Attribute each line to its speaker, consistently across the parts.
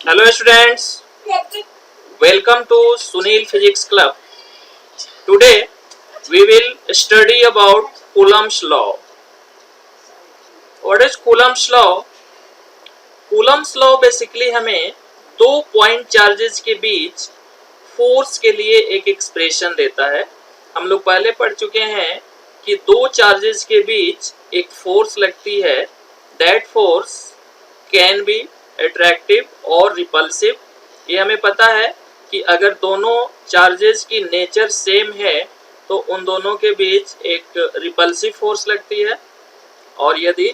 Speaker 1: Hello students, welcome to Sunil Physics Club. Today we will study about Coulomb's law. What is Coulomb's law? Coulomb's law basically हमें दो point charges के बीच force के लिए एक expression देता है। हम लोग पहले पढ़ चुके हैं कि दो चार्जेस के बीच एक फोर्स लगती है। That force can be attractive और रिपल्सिव। ये हमें पता है कि अगर दोनों चार्जेस की नेचर सेम है तो उन दोनों के बीच एक रिपल्सिव फोर्स लगती है, और यदि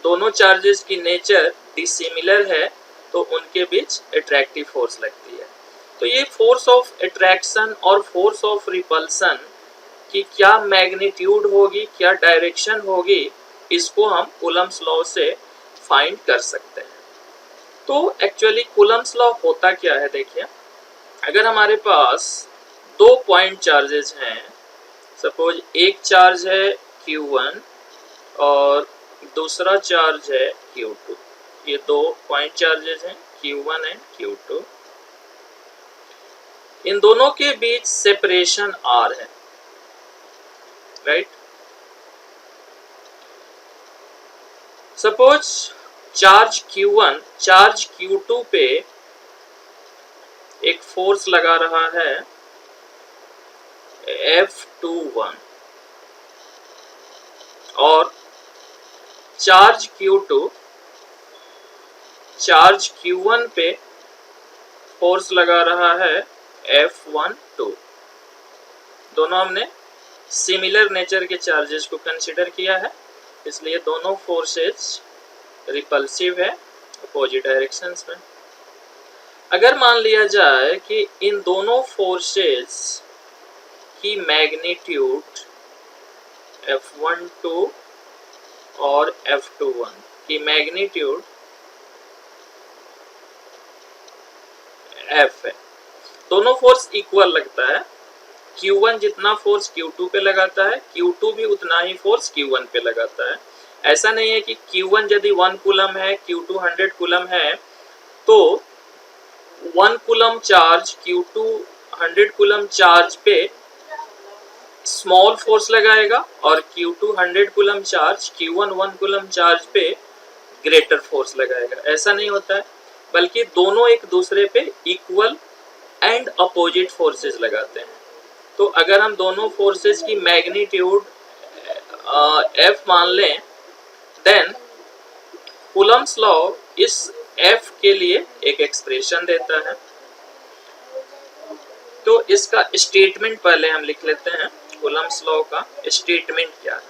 Speaker 1: दोनों चार्जेस की नेचर डिसिमिलर है तो उनके बीच अट्रैक्टिव फोर्स लगती है। तो ये फोर्स ऑफ अट्रैक्शन और फोर्स ऑफ रिपल्सन की क्या मैग्नीट्यूड होगी, क्या डायरेक्शन होगी, इसको हम कूलम्स लॉ से फाइंड कर सकते हैं। तो एक्चुअली कूलम्स लॉ होता क्या है, देखिए अगर हमारे पास दो पॉइंट चार्जेस हैं, सपोज एक चार्ज है Q1 और दूसरा चार्ज है Q2। ये दो पॉइंट चार्जेस हैं Q1 एंड Q2। इन दोनों के बीच सेपरेशन R है, right. Suppose charge Q1 charge Q2 पे एक फोर्स लगा रहा है F21 और चार्ज Q2 चार्ज Q1 पे फोर्स लगा रहा है F12। दोनों हमने सिमिलर नेचर के चार्जेस को कंसीडर किया है, इसलिए दोनों फोर्सेस रिपल्सिव है अपोजिट डायरेक्शंस में। अगर मान लिया जाए कि इन दोनों फोर्सेस की मैग्नीट्यूड F12 और F21 की मैग्नीट्यूड F है, दोनों फोर्स इक्वल लगता है। Q1 जितना फोर्स Q2 पे लगाता है, Q2 भी उतना ही फोर्स Q1 पे लगाता है। ऐसा नहीं है कि Q1 यदि 1 कूलम है, Q2 100 कूलम है, तो 1 coulomb charge Q2 100 coulomb charge पे स्मॉल फोर्स लगाएगा और Q2 100 coulomb charge Q1 1 coulomb charge पे ग्रेटर फोर्स लगाएगा। ऐसा नहीं होता है, बल्कि दोनों एक दूसरे पे इक्वल एंड अपोजिट फोर्सेस लगाते हैं। तो अगर हम दोनों फोर्सेस की मैग्नीट्यूड F मान लें, देन कूलम्स लॉ इस F के लिए एक एक्सप्रेशन देता है। तो इसका स्टेटमेंट पहले हम लिख लेते हैं। कूलम्स लॉ का स्टेटमेंट क्या है?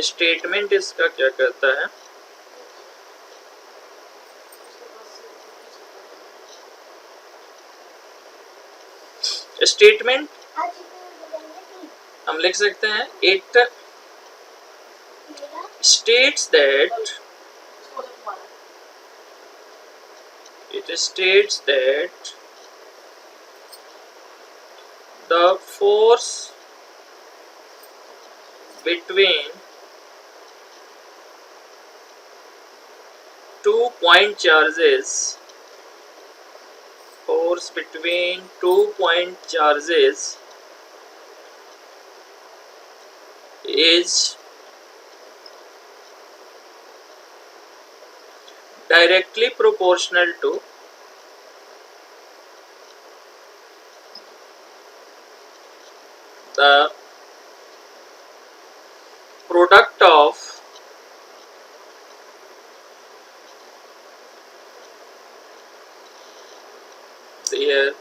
Speaker 1: स्टेटमेंट इसका क्या कहता है? स्टेटमेंट हम लिख सकते हैं, it states that the force between two point charges is directly proportional to the product of their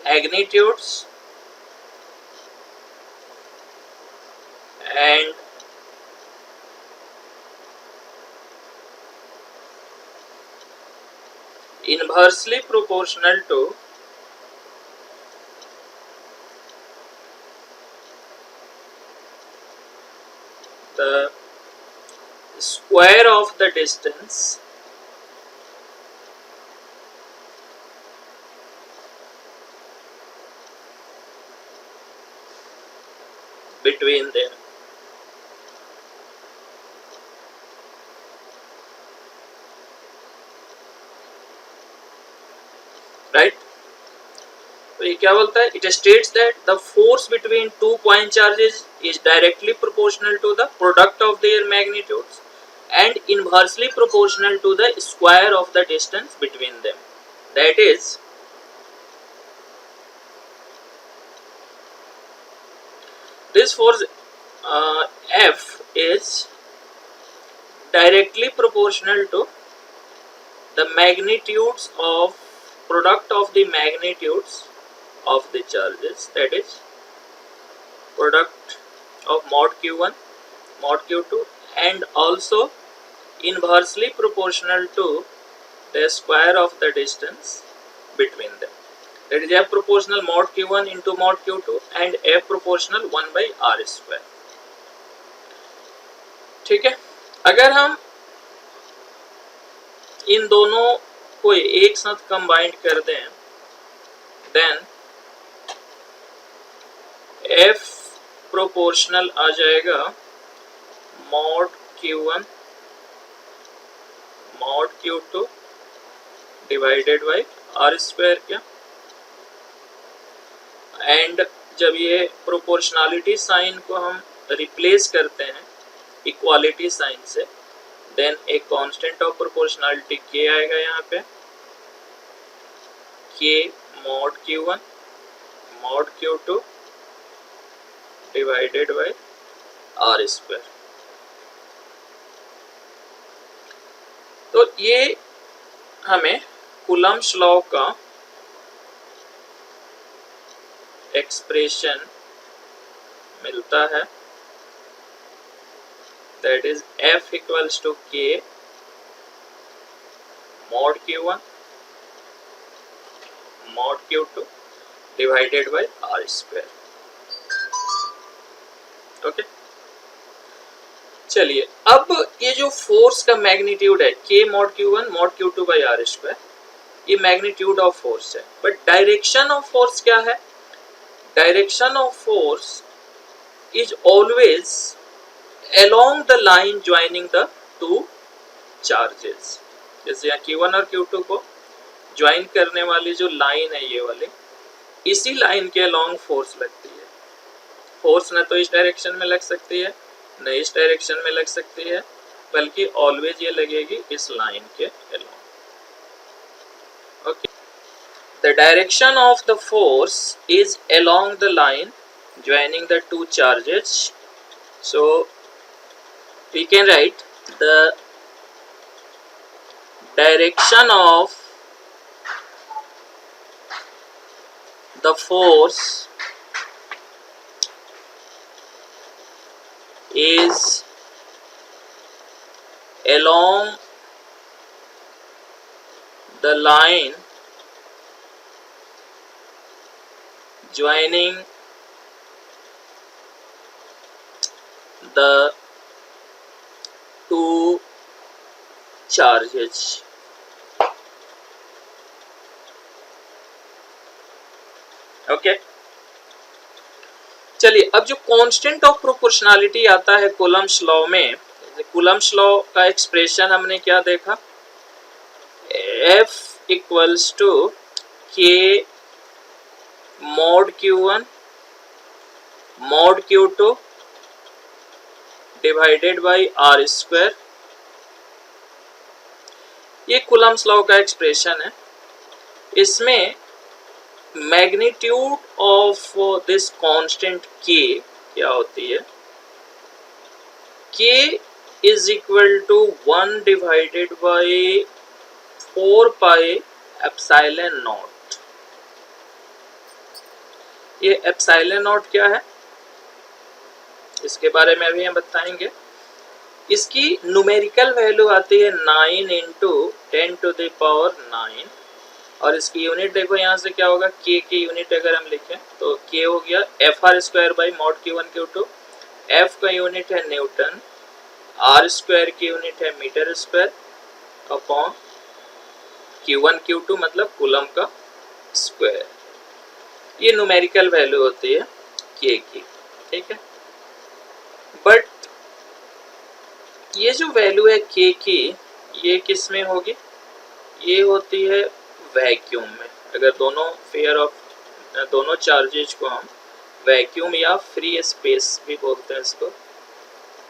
Speaker 1: magnitudes and inversely proportional to the square of the distance between them. Right. तो ये क्या बोलता है? It states that the force between two point charges is directly proportional to the product of their magnitudes and inversely proportional to the square of the distance between them. That is, this force F is directly proportional to the magnitudes of product of the magnitudes of the charges, that is product of mod q1 mod q2 and also inversely proportional to the square of the distance between them. That is F proportional mod q1 into mod q2 and F proportional 1 by r square. ठीक है। अगर हम इन दोनों को एक साथ combined कर दें, देन F प्रोपोर्शनल आ जाएगा mod q1 mod q2 divided by r square क्या। एंड जब ये प्रोपोर्शनलिटी साइन को हम रिप्लेस करते हैं इक्वालिटी साइन से, देन एक कांस्टेंट ऑफ प्रोपोर्शनलिटी k आएगा यहाँ पे, k mod q1 mod q2 divided by r square. तो ये हमें कूलम्ब्स लॉ का एक्सप्रेशन मिलता है, that is F equals to K mod q1 mod q2 divided by r square. Okay, चलिए अब ये जो फोर्स का मैग्नीट्यूड है K mod q1 mod q2 by r square, ये मैग्नीट्यूड ऑफ फोर्स है। बट डायरेक्शन ऑफ फोर्स क्या है? Direction of force is always along the line joining the two charges। जैसे यहाँ q1 और q2 को ज्वाइन करने वाली जो लाइन है ये वाली, इसी लाइन के along फोर्स लगती है। फोर्स न तो इस डायरेक्शन में लग सकती है न इस डायरेक्शन में लग सकती है, बल्कि ऑलवेज ये लगेगी इस लाइन के along। Okay, the direction of the force is along the line joining the two charges, so we can write the direction of the force is along the line joining the two charges। Okay, चलिए अब जो constant of proportionality आता है Coulomb's law में, Coulomb's law का expression हमने क्या देखा? F equals to K mod q1 mod q2 divided by r square. ये कूलम्ब्स लॉ का एक्सप्रेशन है। इसमें magnitude of this constant k क्या होती है? k is equal to 1 divided by 4 pi epsilon naught. ये एप्सिलॉन नॉट क्या है इसके बारे में अभी हम बताएंगे। इसकी न्यूमेरिकल वैल्यू आती है 9 इंटू 10 टू द पावर 9, और इसकी यूनिट देखो यहाँ से क्या होगा, k की यूनिट अगर हम लिखें तो k हो गया FR square by mod q1 q2, F का यूनिट है न्यूटन, R स्क्वायर की यूनिट है metre square upon q1 q2 मतलब कूलम का स्क्वायर। ये न्यूमेरिकल वैल्यू होती है k की, ठीक है। बट ये जो वैल्यू है k की, ये किस में होगी? ये होती है वैक्यूम में। अगर दोनों चार्जेज को हम वैक्यूम या फ्री स्पेस भी बोलते हैं इसको,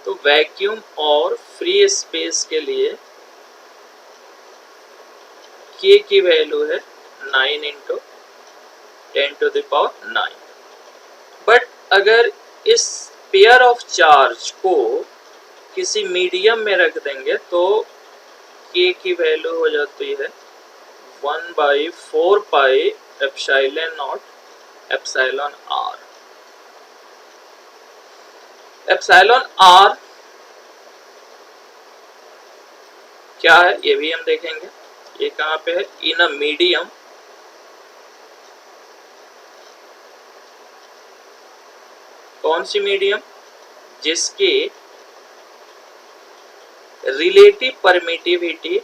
Speaker 1: तो वैक्यूम और फ्री स्पेस के लिए k की वैल्यू है 9 इंटू 10⁹9। बट अगर इस पेयर ऑफ चार्ज को किसी मीडियम में रख देंगे तो k की वैल्यू हो जाती है 1/4 पाई epsilon not epsilon r। Epsilon r क्या है ये भी हम देखेंगे। ये कहाँ पे है? इन अ मीडियम कौन सी मीडियम? जिसकी रिलेटिव परमिटिविटी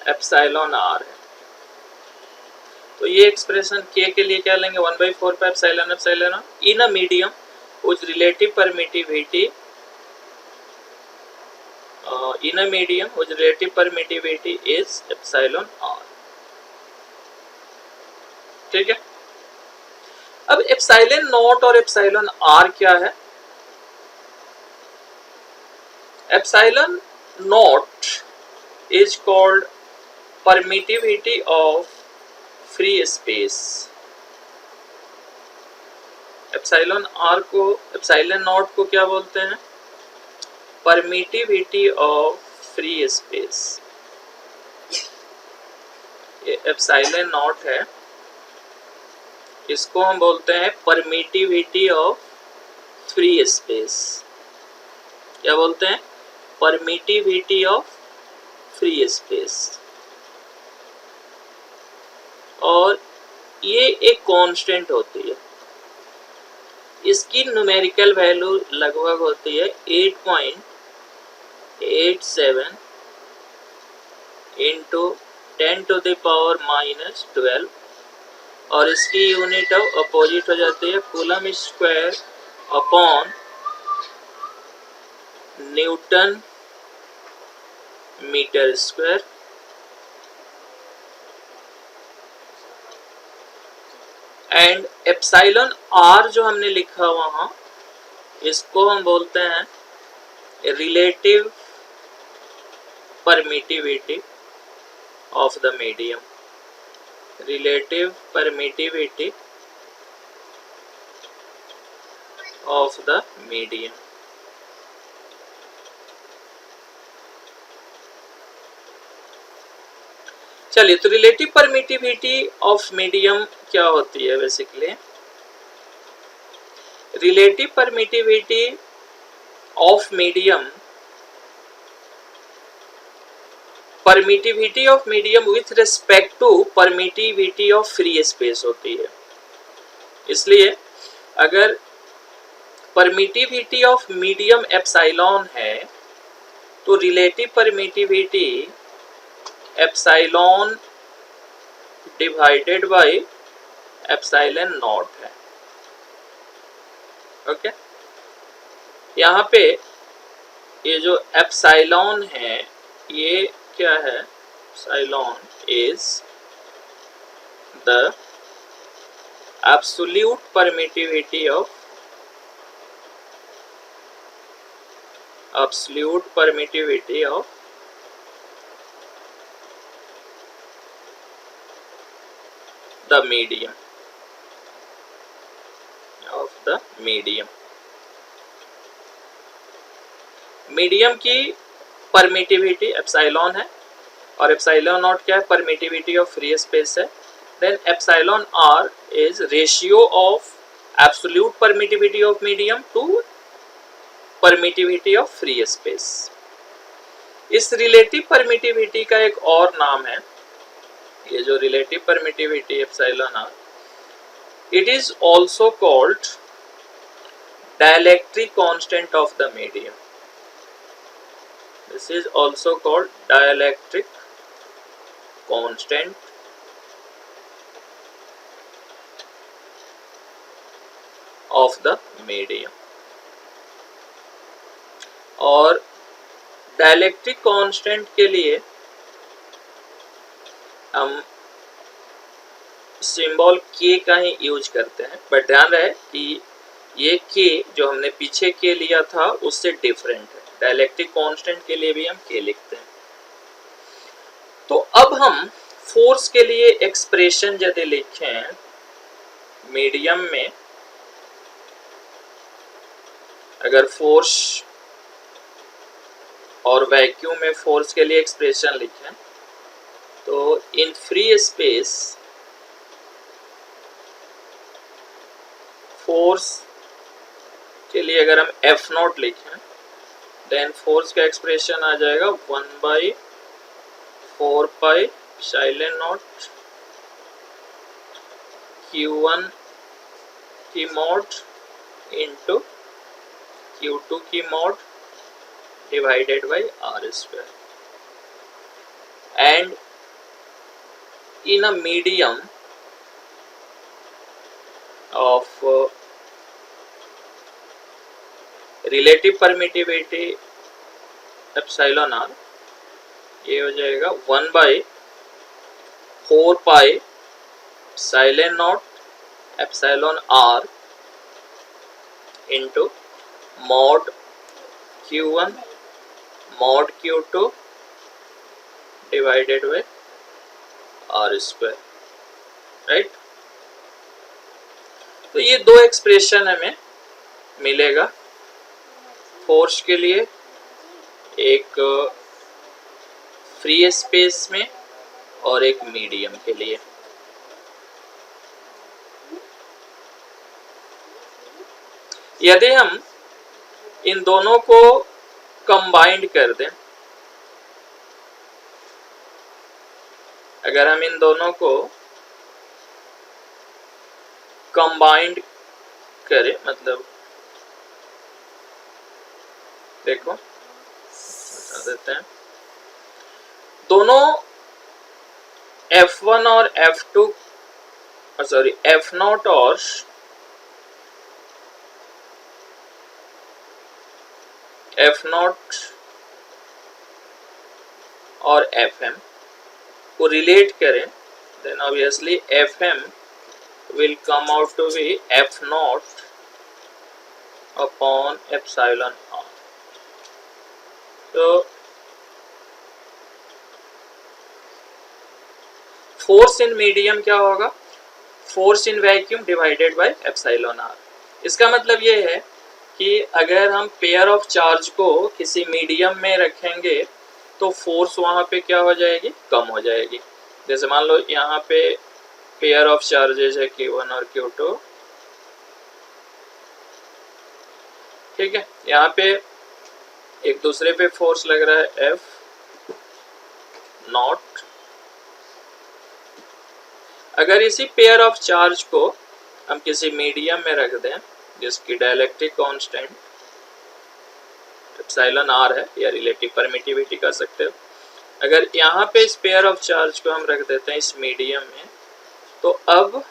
Speaker 1: एप्सिलॉन r है। तो ये एक्सप्रेशन k के लिए क्या लेंगे? 1/4 पे epsilon epsilon in a medium which relative permittivity is epsilon r। ठीक है। अब एप्सिलॉन नॉट और एप्सिलॉन r क्या है? Epsilon not is called permittivity of free space। Epsilon r को, एप्सिलॉन नॉट को क्या बोलते हैं? Permittivity of free space. ये एप्सिलॉन नॉट है, इसको हम बोलते हैं परमिटिविटी ऑफ फ्री स्पेस। क्या बोलते हैं? Permittivity of free space. और ये एक कांस्टेंट होती है, इसकी न्यूमेरिकल वैल्यू लगभग होती है 8.87 इंटू 10⁻⁻12 और इसकी यूनिट ऑफ अपोजिट हो जाती है coulomb square upon newton metre square. And epsilon r जो हमने लिखा वहां, इसको हम बोलते हैं relative permittivity of the medium. Relative permittivity of the medium. चलिए, तो रिलेटिव परमिटिविटी ऑफ मीडियम क्या होती है? Basically relative permittivity of medium, permittivity of medium with respect to permittivity of free space होती है। इसलिए अगर परमिटिविटी ऑफ मीडियम एप्सिलॉन है तो relative permittivity epsilon divided by epsilon naught है। ओके, यहाँ पे ये जो एप्सिलॉन है ये क्या है? Epsilon is the absolute permittivity of the medium medium की परमिटिविटी एप्सिलॉन है और एप्सिलॉन नॉट क्या है? परमिटिविटी ऑफ फ्री स्पेस है। Then epsilon r is ratio of absolute permittivity of medium to permittivity of free space. इस relative permittivity का एक और नाम है, ये जो relative permittivity epsilon r, it is also called dielectric constant of the medium। This is also called dielectric constant of the medium. और dielectric constant के लिए हम सिंबल के का ही यूज करते हैं, बट ध्यान रहे कि ये के जो हमने पीछे के लिया था उससे डिफरेंट है। डाइलेक्ट्रिक कांस्टेंट के लिए भी हम के लिखते हैं। तो अब हम फोर्स के लिए एक्सप्रेशन यदि लिखें मीडियम में, अगर फोर्स और वैक्यूम में फोर्स के लिए एक्सप्रेशन लिखें तो इन फ्री स्पेस फोर्स के लिए अगर हम एफ नॉट लिखें देन फोर्स का एक्सप्रेशन आ जाएगा 1/4 साइलेंट नॉट Q1 की मॉड इंटू Q2 की mod divided by R square. And in a medium of relative permittivity epsilon R, ये हो जाएगा 1/4 साइलेंट naught epsilon R into mod Q1 mod Q2 divided by R square, right. तो ये दो expression हमें मिलेगा फोर्स के लिए, एक फ्री स्पेस में और एक मीडियम के लिए। यदि हम इन दोनों को कंबाइंड कर दें, अगर हम इन दोनों को कंबाइंड करें, मतलब देखो बता देते हैं, दोनों F1 और F2 सॉरी F0 और F0 और Fm को रिलेट करें then obviously Fm will come out to be F0 upon epsilon r। तो फोर्स इन मीडियम क्या होगा, force in vacuum divided by epsilon R. इसका मतलब ये है कि अगर हम पेयर ऑफ चार्ज को किसी मीडियम में रखेंगे तो फोर्स वहां पे क्या हो जाएगी, कम हो जाएगी। जैसे मान लो यहाँ पे पेयर ऑफ चार्जेस है Q1 और Q2, ठीक है, यहाँ पे एक दूसरे पे फोर्स लग रहा है F नॉट। अगर इसी पेयर ऑफ चार्ज को हम किसी मीडियम में रख दें जिसकी डाइलेक्ट्रिक कांस्टेंट एप्सिलॉन आर है या रिलेटिव परमिटिविटी कर सकते हो, अगर यहाँ पे इस पेयर ऑफ चार्ज को हम रख देते हैं इस मीडियम में, तो अब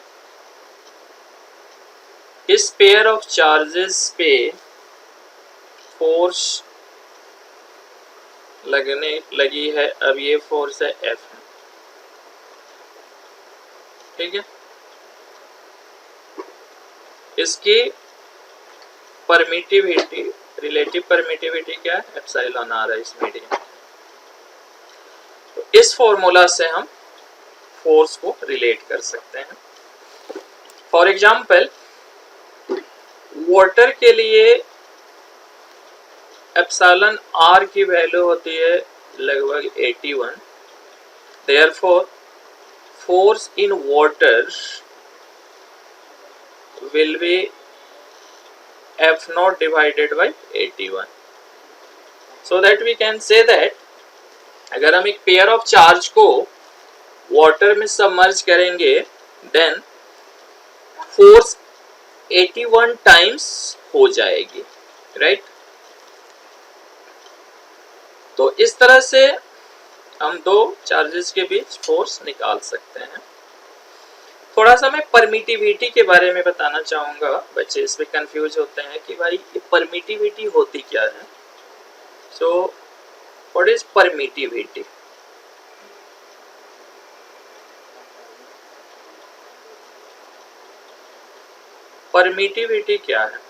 Speaker 1: इस पेयर ऑफ चार्जेस पे फोर्स लगने लगी है। अब ये फोर्स है F, ठीक है, इसकी परमिटिविटी रिलेटिव परमिटिविटी क्या है, एप्सिलॉन आर है इस मीडियम। तो इस फॉर्मूला से हम फोर्स को रिलेट कर सकते हैं। फॉर एग्जाम्पल वाटर के लिए एप्सिलॉन आर की वैल्यू होती है लगभग 81, therefore force in water will be F0 divided by 81, so that we can say that अगर हम एक पेयर ऑफ चार्ज को वाटर में सबमर्ज करेंगे देन फोर्स 81 टाइम्स हो जाएगी, राइट। तो इस तरह से हम दो चार्जेस के बीच फोर्स निकाल सकते हैं। थोड़ा सा मैं परमिटिविटी के बारे में बताना चाहूंगा। बच्चे इसमें कंफ्यूज होते हैं कि भाई ये परमिटिविटी होती क्या है। So what is permittivity? Permittivity क्या है?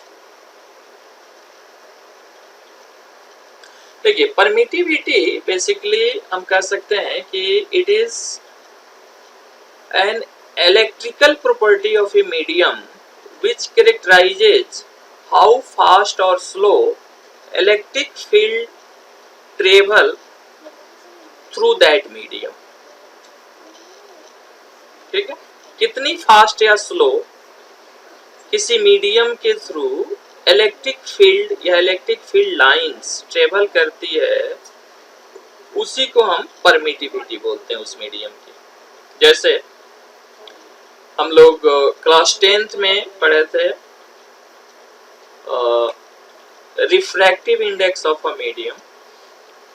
Speaker 1: देखिए, परमिटिविटी बेसिकली हम कह सकते हैं कि it is an electrical property of a medium which characterizes how fast or slow electric field travel through that medium। ठीक है, कितनी फास्ट या स्लो किसी मीडियम के थ्रू इलेक्ट्रिक फील्ड या इलेक्ट्रिक फील्ड लाइंस ट्रेवल करती है, उसी को हम परमिटिविटी बोलते हैं उस मीडियम की। जैसे हम लोग क्लास 10th में पढ़े थे refractive index of a medium.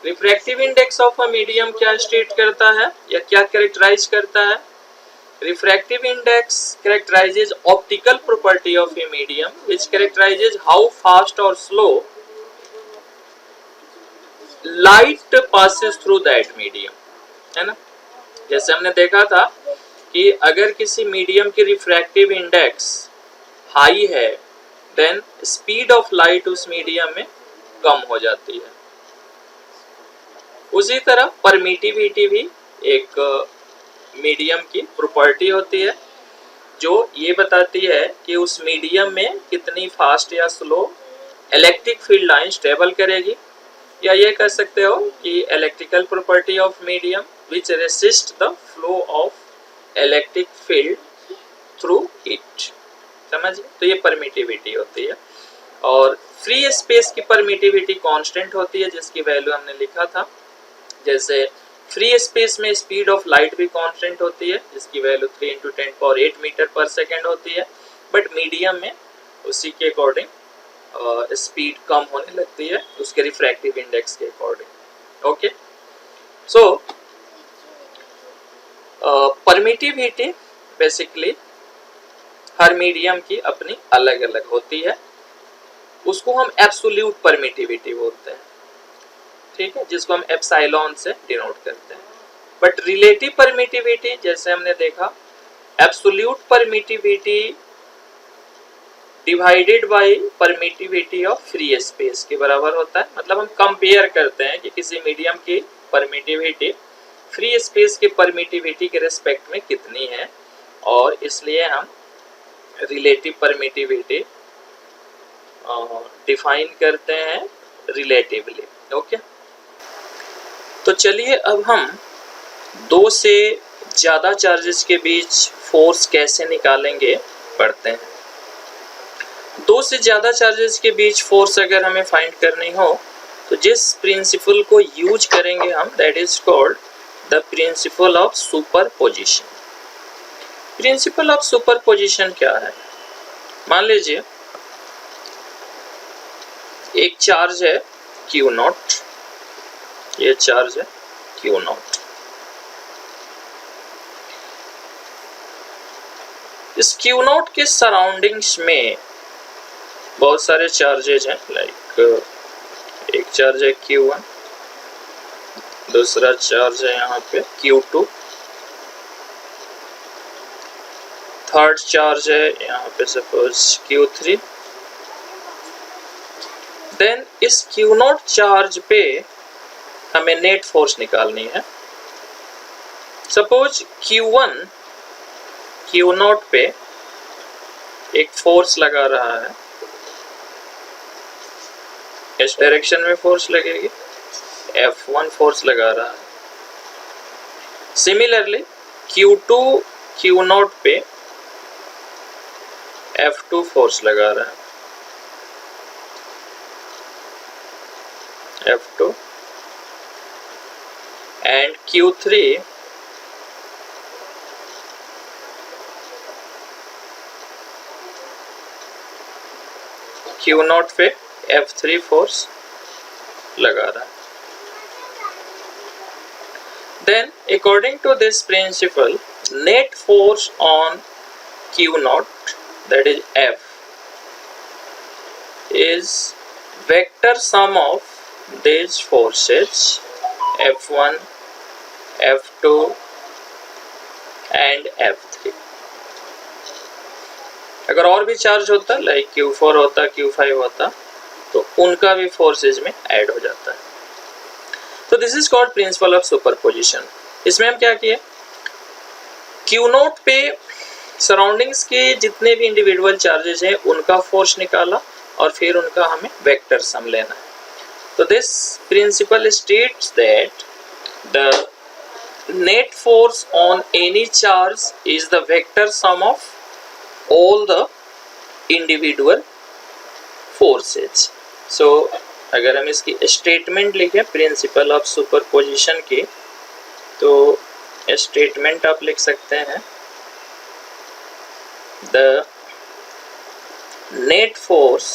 Speaker 1: Refractive index of a medium क्या स्टेट करता है या क्या कैरेक्टराइज करता है? Refractive index characterizes optical property of a medium which characterizes how fast or slow light passes through that medium, है ना। जैसे हमने देखा था कि अगर किसी मीडियम की रिफ्रैक्टिव इंडेक्स हाई है देन स्पीड ऑफ लाइट उस मीडियम में कम हो जाती है। उसी तरह परमिटिविटी भी एक मीडियम की प्रॉपर्टी होती है जो ये बताती है कि उस मीडियम में कितनी फास्ट या slow electric field lines travel करेगी, या ये कह सकते हो कि electrical property of medium which resist the flow of electric field through it. समझिए, तो ये परमिटिविटी होती है। और फ्री स्पेस की परमिटिविटी कांस्टेंट होती है जिसकी वैल्यू हमने लिखा था। जैसे फ्री स्पेस में स्पीड ऑफ लाइट भी कांस्टेंट होती है जिसकी वैल्यू 3 × 10⁸ मीटर पर सेकेंड होती है, बट मीडियम में उसी के अकॉर्डिंग स्पीड कम होने लगती है उसके रिफ्रैक्टिव इंडेक्स के अकॉर्डिंग। ओके, सो परमिटिविटी बेसिकली हर मीडियम की अपनी अलग अलग होती है, उसको हम एब्सोल्यूट परमिटिविटी बोलते हैं। ठीक है, जिसको हम एप्सिलॉन से डिनोट करते हैं। बट रिलेटिव परमिटिविटी जैसे हमने देखा, absolute permittivity divided by permittivity of free space के बराबर होता है। मतलब हम कंपेयर करते हैं कि किसी मीडियम की परमिटिविटी फ्री स्पेस की परमिटिविटी के रिस्पेक्ट में कितनी है, और इसलिए हम रिलेटिव परमिटिविटी डिफाइन करते हैं रिलेटिवली। ओके, तो चलिए अब हम दो से ज़्यादा चार्जेस के बीच फोर्स कैसे निकालेंगे पढ़ते हैं। दो से ज़्यादा चार्जेस के बीच फोर्स अगर हमें फाइंड करनी हो तो जिस प्रिंसिपल को यूज करेंगे हम, that is called the principle of superposition. Principle of superposition क्या है? मान लीजिए एक चार्ज है Q0, ये चार्ज है Q0। इस Q0 के सराउंडिंग्स में बहुत सारे चार्जेज हैं। लाइक एक चार्ज है Q1, दूसरा चार्ज है यहाँ पे Q2, थर्ड चार्ज है यहाँ पे सपोज Q3। देन इस Q0 चार्ज पे हमें नेट फोर्स निकालनी है। सपोज Q1 Q0 पे एक फोर्स लगा रहा है, इस डायरेक्शन में फोर्स लगेगी, F1 फोर्स लगा रहा है। सिमिलरली Q2 Q0 पे F2 फोर्स लगा रहा है, F2, एंड Q3 Q0 पे F3 फोर्स लगा रहा है। Then according to this principle, net force on Q naught, that is F, is vector sum of these forces F1, F2 and F3. अगर और भी चार्ज होता लाइक Q4 होता, Q5 होता, तो उनका भी फोर्सेज में ऐड हो जाता है. तो this is called principle of superposition. इसमें हम क्या किए, Q नोट पे सराउंडिंग्स के जितने भी इंडिविजुअल चार्जेस हैं उनका फोर्स निकाला और फिर उनका हमें वेक्टर सम लेना है. तो this principle states that the net force on any charge is the vector sum of all the individual forces. So अगर हम इसकी स्टेटमेंट लिखें प्रिंसिपल ऑफ सुपरपोजिशन की, तो स्टेटमेंट आप लिख सकते हैं the net force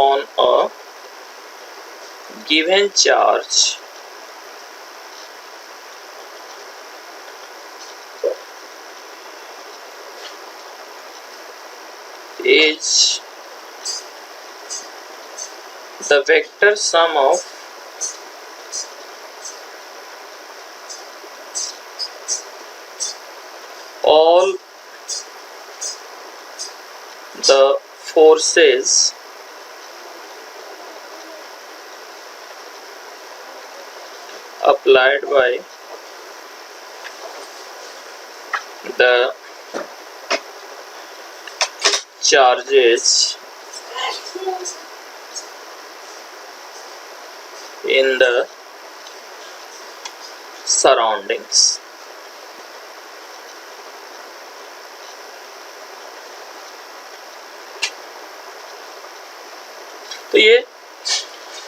Speaker 1: on a given charge is the vector sum of all the forces applied by the charges in the surroundings. तो ये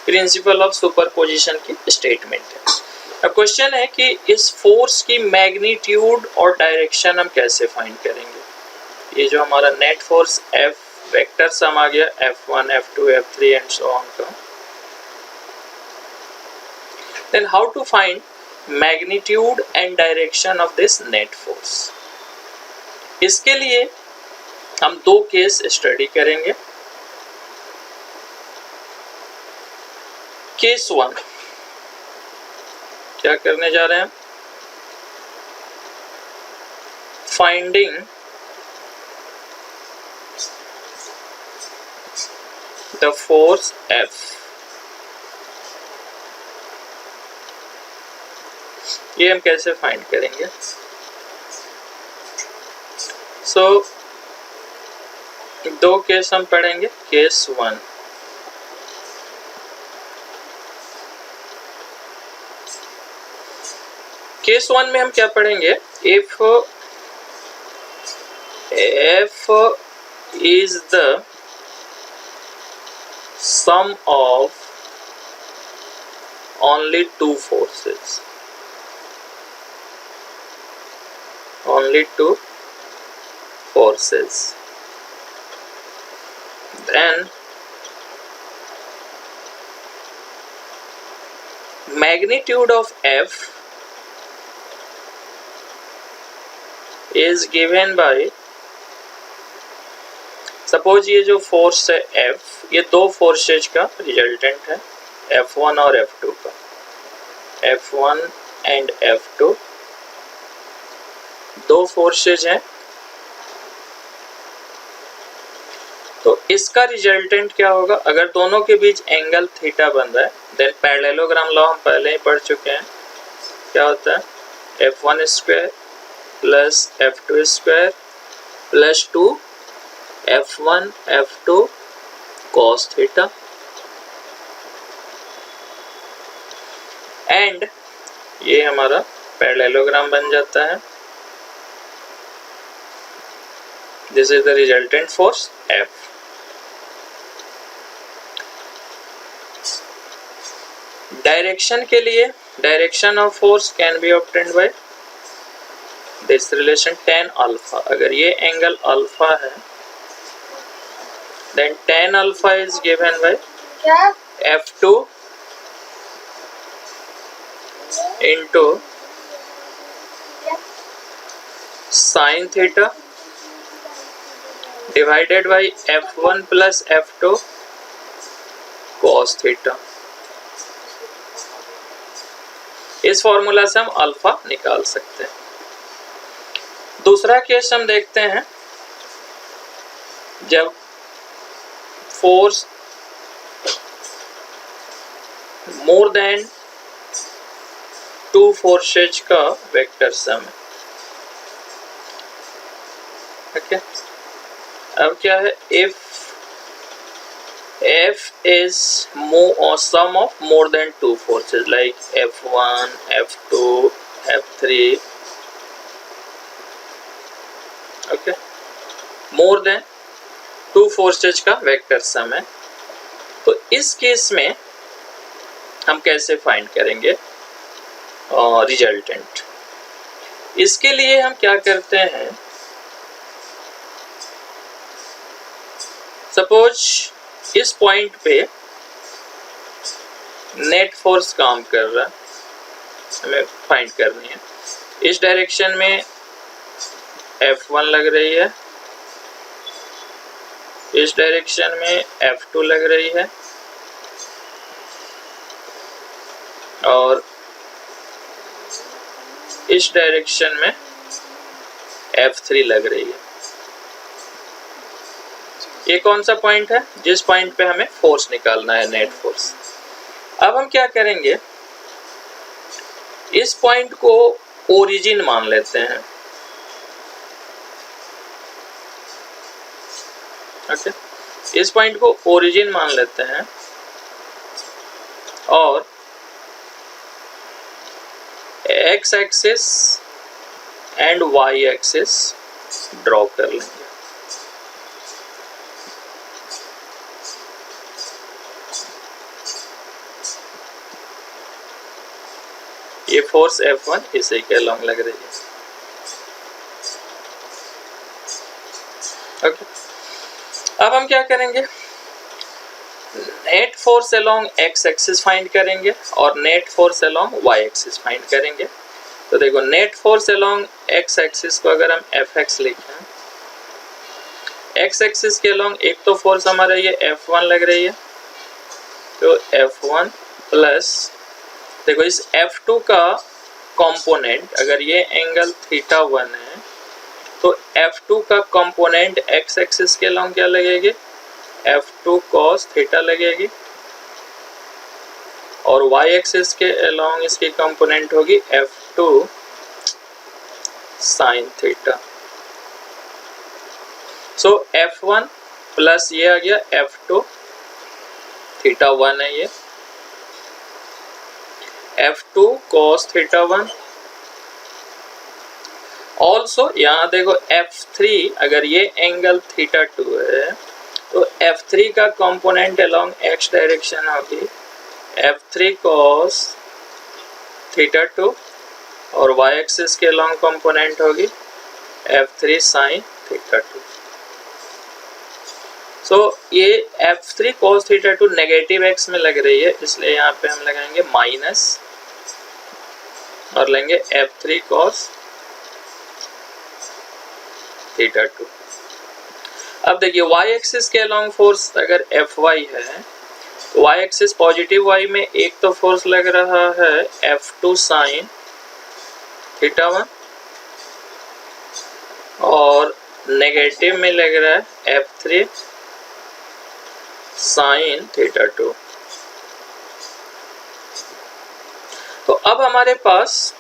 Speaker 1: प्रिंसिपल ऑफ सुपरपोजिशन की स्टेटमेंट है. अब क्वेश्चन है कि इस फोर्स की मैग्नीट्यूड और डायरेक्शन हम कैसे फाइंड करेंगे. ये जो हमारा net force F vector sum आ गया F1, F2, F3 and so on का, then how to find magnitude and direction of this net force. इसके लिए हम दो केस स्टडी करेंगे. केस 1 क्या करने जा रहे हैं, फाइंडिंग द फोर्स F. ये हम कैसे फाइंड करेंगे. सो दो केस हम पढ़ेंगे. केस 1, केस 1 में हम क्या पढ़ेंगे, if F is the sum of only two forces, then magnitude of F is given by, suppose ये जो फोर्स है F, ये दो फोर्सेज का रिजल्टेंट है F1 और F2 का. F1 एंड F2 दो फोर्सेज हैं. तो इसका रिजल्टेंट क्या होगा, अगर दोनों के बीच एंगल थीटा बन रहा है, देन पैरेललोग्राम लॉ हम पहले ही पढ़ चुके हैं. क्या होता है, F1 square plus F2 square plus 2 F1 F2 cos theta. And ये हमारा पैरेललोग्राम बन जाता है. This is the resultant force F. Direction के लिए direction of force can be obtained by this relation tan alpha. अगर ये एंगल अल्फा है, then tan alpha is given by F2 into sine theta divided by F1 plus F2 cos theta. इस formula से हम alpha निकाल सकते हैं। दूसरा केस हम देखते हैं, जब force more than two forces का वेक्टर सम है। ओके, अब क्या है, if F is sum of more than two forces like F1, F2, F3, okay, more than two forces का वेक्टर सम है। तो इस केस में हम कैसे फाइंड करेंगे रिजल्टेंट? इसके लिए हम क्या करते हैं, सपोज इस पॉइंट पे नेट फोर्स काम कर रहा है, हमें फाइंड करनी है। इस डायरेक्शन में F1 लग रही है, इस डायरेक्शन में F2 लग रही है और इस डायरेक्शन में F3 लग रही है। ये कौन सा पॉइंट है, जिस पॉइंट पे हमें फोर्स निकालना है, नेट फोर्स। अब हम क्या करेंगे, इस पॉइंट को ओरिजिन मान लेते हैं। ओके, इस पॉइंट को ओरिजिन मान लेते हैं और X axis and Y axis draw कर लेंगे। ये फोर्स F1 इसी के अलोंग लग रही है। ओके, अब हम क्या करेंगे, net force along X axis find करेंगे और net force along Y axis find करेंगे। तो देखो, net force along X axis को अगर हम Fx लिखें, एक्स एक्सिस के अलोंग एक तो फोर्स हमारा ये F1 लग रही है, तो F1 प्लस, देखो इस F2 का कंपोनेंट, अगर ये एंगल θ1 है तो F2 का कंपोनेंट एक्स एक्सिस के अलोंग क्या लगेगी, F2 cos थीटा लगेगी और y एक्सिस के अलोंग इसकी कंपोनेंट होगी F2 sin थीटा। सो F1 प्लस ये आ गया F2, θ1 है ये, F2 cos θ1। ऑल्सो यहाँ देखो F3, अगर ये एंगल θ2 है तो F3 का कंपोनेंट अलोंग x डायरेक्शन होगी F3 cos θ2 और y एक्सिस के अलोंग कंपोनेंट होगी F3 sin θ2। सो ये F3 cos θ2 नेगेटिव x में लग रही है, इसलिए यहाँ पे हम लगाएंगे माइनस और लेंगे F3 cos θ2। अब देखिए, y एक्सिस के अलोंग फोर्स अगर Fy है तो y एक्सिस पॉजिटिव y में एक तो फोर्स लग रहा है F2 sin θ1 और नेगेटिव में लग रहा है F3 sin θ2। तो अब हमारे पास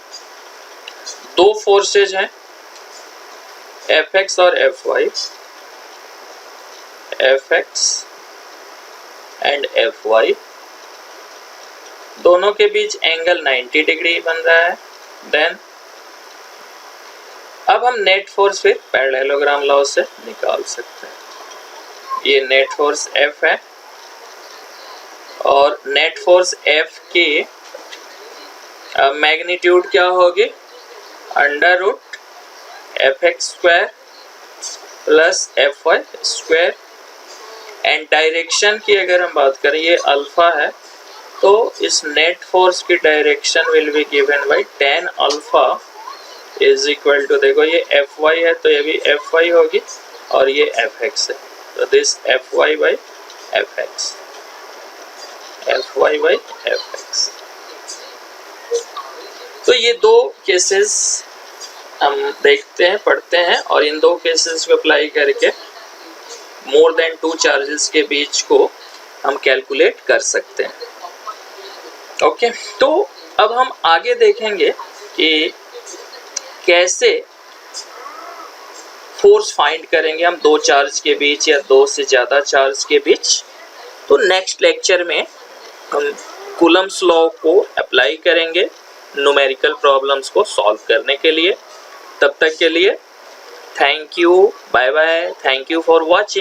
Speaker 1: दो फोर्सेज हैं, Fx और Fy, Fx एंड Fy, दोनों के बीच एंगल 90 डिग्री बन रहा है। देन अब हम नेट फोर्स फिर पैरेललोग्राम लॉ से निकाल सकते हैं। ये नेट फोर्स F है और नेट फोर्स F की मैग्नीट्यूड क्या होगी, under root Fx square plus Fy square. And direction की अगर हम बात करें, ये अल्फा है, तो इस नेट फोर्स की direction will be given by tan alpha is equal to, देखो ये एफ वाई है तो ये भी एफ वाई होगी और ये एफ एक्स है, तो this F Y by F X, F Y by F X. तो ये दो केसेस हम देखते हैं, पढ़ते हैं, और इन दो केसेस को अप्लाई करके मोर देन टू चार्जेस के बीच को हम कैलकुलेट कर सकते हैं। ओके, तो अब हम आगे देखेंगे कि कैसे फोर्स फाइंड करेंगे हम दो चार्ज के बीच या दो से ज़्यादा चार्ज के बीच। तो नेक्स्ट लेक्चर में हम कूलम्स लॉ को अप्लाई करेंगे न्यूमेरिकल प्रॉब्लम्स को सॉल्व करने के लिए। तब तक के लिए thank you, bye bye, thank you for watching.